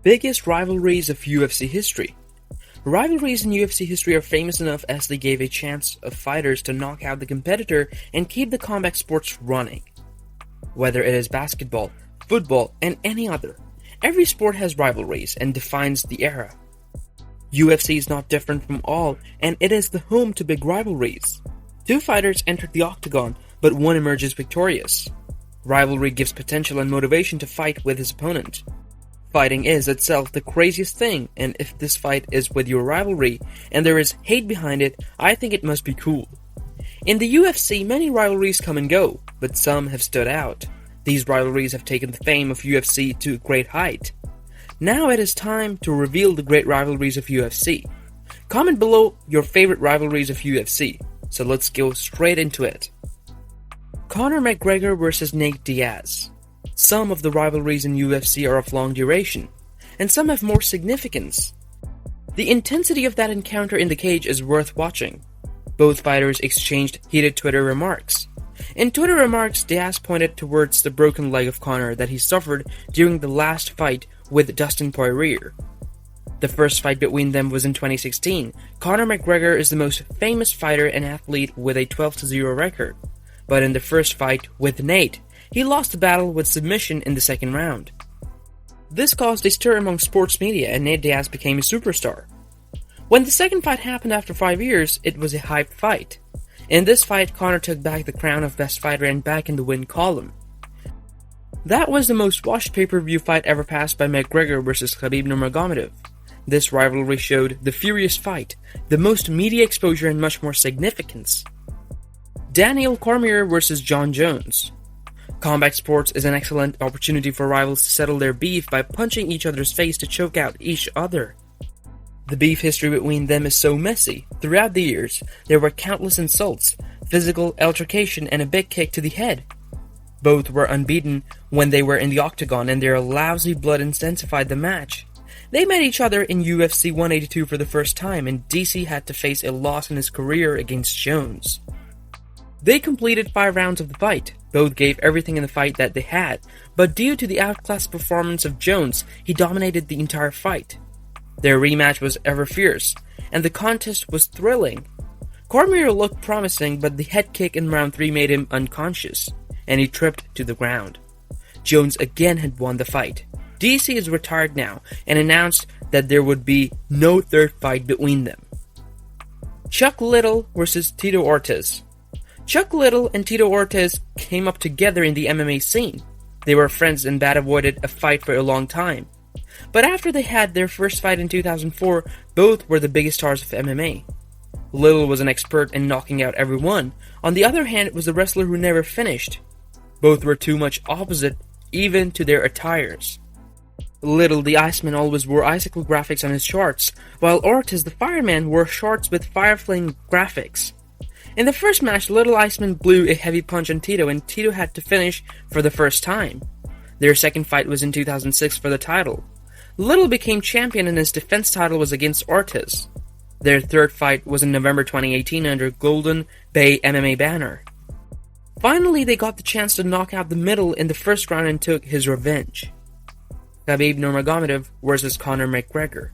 Biggest rivalries of UFC history. Rivalries in UFC history are famous enough as they gave a chance of fighters to knock out the competitor and keep the combat sports running. Whether it is basketball, football, and any other, every sport has rivalries and defines the era. UFC is not different from all, and it is the home to big rivalries. Two fighters entered the Octagon, but one emerges victorious. Rivalry gives potential and motivation to fight with his opponent. Fighting is itself the craziest thing, and if this fight is with your rivalry, and there is hate behind it, I think it must be cool. In the UFC, many rivalries come and go, but some have stood out. These rivalries have taken the fame of UFC to a great height. Now it is time to reveal the great rivalries of UFC. Comment below your favorite rivalries of UFC, so let's go straight into it. Conor McGregor vs Nate Diaz. Some of the rivalries in UFC are of long duration, and some have more significance. The intensity of that encounter in the cage is worth watching. Both fighters exchanged heated Twitter remarks. In Twitter remarks, Diaz pointed towards the broken leg of Conor that he suffered during the last fight with Dustin Poirier. The first fight between them was in 2016. Conor McGregor is the most famous fighter and athlete with a 12-0 record. But in the first fight with Nate, he lost the battle with submission in the second round. This caused a stir among sports media and Nate Diaz became a superstar. When the second fight happened after 5 years, it was a hyped fight. In this fight, Conor took back the crown of best fighter and back in the win column. That was the most watched pay-per-view fight ever passed by McGregor vs Khabib Nurmagomedov. This rivalry showed the furious fight, the most media exposure and much more significance. Daniel Cormier vs John Jones. Combat sports is an excellent opportunity for rivals to settle their beef by punching each other's face to choke out each other. The beef history between them is so messy. Throughout the years, there were countless insults, physical altercation, and a big kick to the head. Both were unbeaten when they were in the Octagon, and their lousy blood intensified the match. They met each other in UFC 182 for the first time, and DC had to face a loss in his career against Jones. They completed 5 rounds of the fight. Both gave everything in the fight that they had, but due to the outclassed performance of Jones, he dominated the entire fight. Their rematch was ever fierce, and the contest was thrilling. Cormier looked promising, but the head kick in round 3 made him unconscious, and he tripped to the ground. Jones again had won the fight. DC is retired now, and announced that there would be no third fight between them. Chuck Liddell vs Tito Ortiz. Chuck Liddell and Tito Ortiz came up together in the MMA scene. They were friends and that avoided a fight for a long time. But after they had their first fight in 2004, both were the biggest stars of MMA. Liddell was an expert in knocking out everyone. On the other hand, it was a wrestler who never finished. Both were too much opposite, even to their attires. Liddell, the Iceman, always wore icicle graphics on his shorts, while Ortiz, the Fireman, wore shorts with fire flame graphics. In the first match, Little Iceman blew a heavy punch on Tito, and Tito had to finish for the first time. Their second fight was in 2006 for the title. Little became champion and his defense title was against Ortiz. Their third fight was in November 2018 under Golden Bay MMA banner. Finally, they got the chance to knock out the middle in the first round and took his revenge. Khabib Nurmagomedov vs Conor McGregor.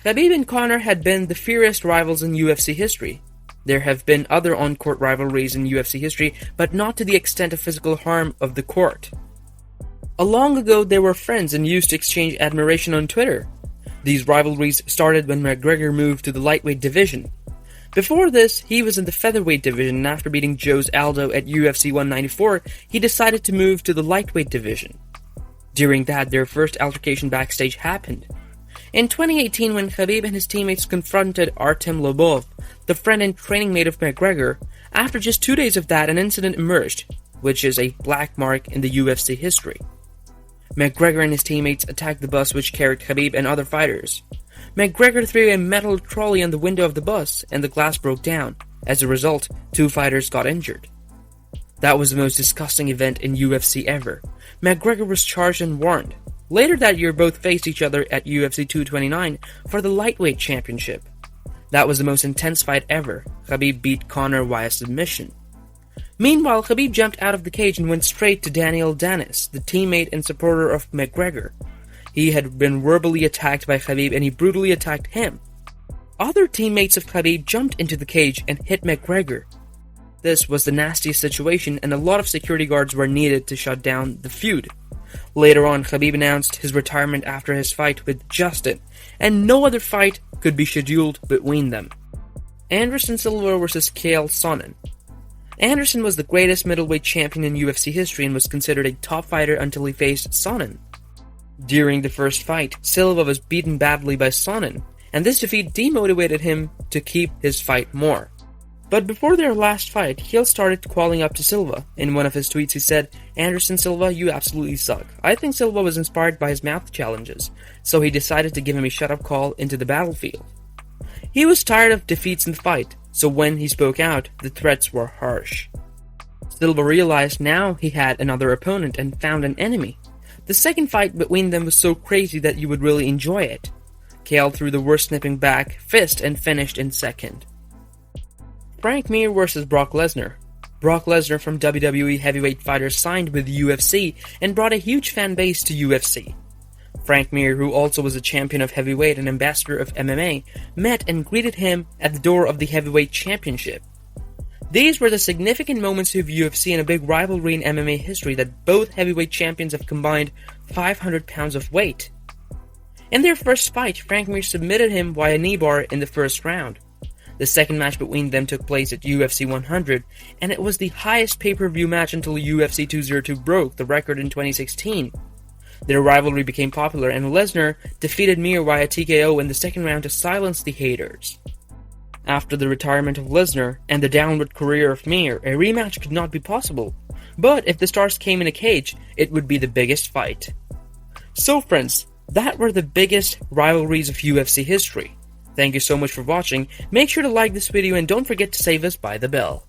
Khabib and Conor had been the fiercest rivals in UFC history. There have been other on-court rivalries in UFC history, but not to the extent of physical harm of the court. Long ago, they were friends and used to exchange admiration on Twitter. These rivalries started when McGregor moved to the lightweight division. Before this, he was in the featherweight division, and after beating Jose Aldo at UFC 194, he decided to move to the lightweight division. During that, their first altercation backstage happened. In 2018, when Khabib and his teammates confronted Artem Lobov, the friend and training mate of McGregor, after just 2 days of that, an incident emerged, which is a black mark in the UFC history. McGregor and his teammates attacked the bus which carried Khabib and other fighters. McGregor threw a metal trolley on the window of the bus, and the glass broke down. As a result, 2 fighters got injured. That was the most disgusting event in UFC ever. McGregor was charged and warned. Later that year, both faced each other at UFC 229 for the lightweight championship. That was the most intense fight ever. Khabib beat Conor via submission. Meanwhile, Khabib jumped out of the cage and went straight to Daniel Danis, the teammate and supporter of McGregor. He had been verbally attacked by Khabib and he brutally attacked him. Other teammates of Khabib jumped into the cage and hit McGregor. This was the nastiest situation and a lot of security guards were needed to shut down the feud. Later on, Khabib announced his retirement after his fight with Justin, and no other fight could be scheduled between them. Anderson Silva vs. Sonnen. Anderson was the greatest middleweight champion in UFC history and was considered a top fighter until he faced Sonnen. During the first fight, Silva was beaten badly by Sonnen, and this defeat demotivated him to keep his fight more. But before their last fight, Heel started calling up to Silva. In one of his tweets he said, "Anderson Silva, you absolutely suck." I think Silva was inspired by his mouth challenges, so he decided to give him a shut-up call into the battlefield. He was tired of defeats in the fight, so when he spoke out, the threats were harsh. Silva realized now he had another opponent and found an enemy. The second fight between them was so crazy that you would really enjoy it. Kale threw the worst snipping back fist and finished in second. Frank Mir vs. Brock Lesnar. Brock Lesnar from WWE heavyweight fighter signed with UFC and brought a huge fan base to UFC. Frank Mir, who also was a champion of heavyweight and ambassador of MMA, met and greeted him at the door of the heavyweight championship. These were the significant moments of UFC and a big rivalry in MMA history that both heavyweight champions have combined 500 pounds of weight. In their first fight, Frank Mir submitted him via knee bar in the first round. The second match between them took place at UFC 100, and it was the highest pay-per-view match until UFC 202 broke the record in 2016. Their rivalry became popular, and Lesnar defeated Mir via TKO in the second round to silence the haters. After the retirement of Lesnar and the downward career of Mir, a rematch could not be possible. But if the stars came in a cage, it would be the biggest fight. So friends, that were the biggest rivalries of UFC history. Thank you so much for watching. Make sure to like this video and don't forget to save us by the bell.